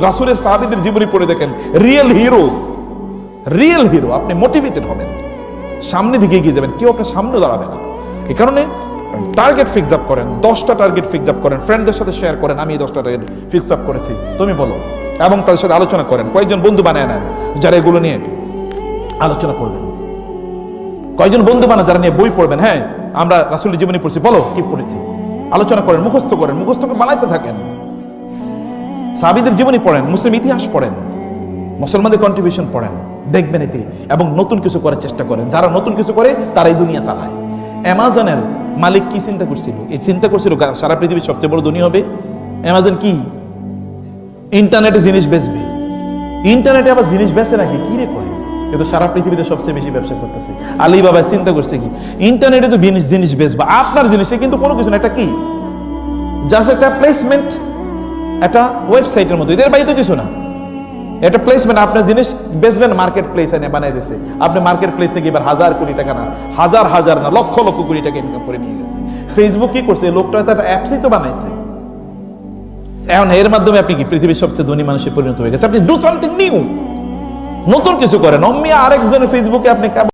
রাসূলের সাহাবীদের জীবনী পড়ে দেখেন, রিয়েল হিরো। আপনি মোটিভেটেড হবেন, সামনে দিকে এগিয়ে যাবেন, কেউ আপনার সামনে দাঁড়াবে না। এই কারণে টার্গেট ফিক্স আপ করেন, 10টা টার্গেট ফিক্স আপ করেন, ফ্রেন্ডদের সাথে শেয়ার করেন, আমি এই 10টা টার্গেট ফিক্স আপ করেছি, তুমি বলো, এবং তাদের সাথে আলোচনা করেন। কয়েকজন বন্ধু বানায় নেন যারা এগুলো নিয়ে আলোচনা করবেন, কয়েকজন বন্ধু বানান যারা নিয়ে বই পড়বেন। হ্যাঁ, আমরা রাসূলের জীবনী পড়ছি, বলো কি পড়েছি, আলোচনা করেন, মুখস্থ করেন, মুখস্থ করে বানাইতে থাকেন। সাহাবীদের জীবনী পড়েন, মুসলিম ইতিহাস পড়েন, মুসলমানদের কন্ট্রিবিউশন পড়েন, দেখবেন এতে, এবং নতুন কিছু করার চেষ্টা করেন। যারা নতুন কিছু করে তারাই দুনিয়া চালায়। অ্যামাজনের মালিক কি চিন্তা করছিল? এই চিন্তা করছিল সারা পৃথিবীর সবচেয়ে বড় ধনী হবে। অ্যামাজন কি ইন্টারনেটে জিনিস বেচবে, ইন্টারনেটে আবার জিনিস বেচে নাকি, কি রে কয়, কিন্তু সারা পৃথিবীতে সবচেয়ে বেশি ব্যবসা করতেছে। আলিবাবা চিন্তা করছে কি, ইন্টারনেটে তো জিনিস বেচবা, আপনার জিনিসে কিন্তু কোনো কিছু না, এটা কি জাস্ট একটা প্লেসমেন্ট, একটা ওয়েবসাইটের মতো, এদের বাইরে তো কিছু না, এটা প্লেসমেন্ট। আপনার জিনিস বেচবেন, মার্কেট প্লেস এনে বানাই দিয়েছে। আপনি মার্কেট প্লেস থেকে এবার হাজার কোটি টাকা না, হাজার না, লক্ষ কোটি টাকা ইনকাম করে নিয়ে গেছে। ফেসবুক কি করছে, লোকটা একটা অ্যাপসই তো বানাইছে। এখন এর মাধ্যমে আপনি কি পৃথিবীর সবচেয়ে ধনী মানুষে পরিণত হয়ে গেছে। আপনি ডু সামথিং নিউ, নতুন কিছু করেন। অম্মি আরেকজনের ফেসবুকে আপনি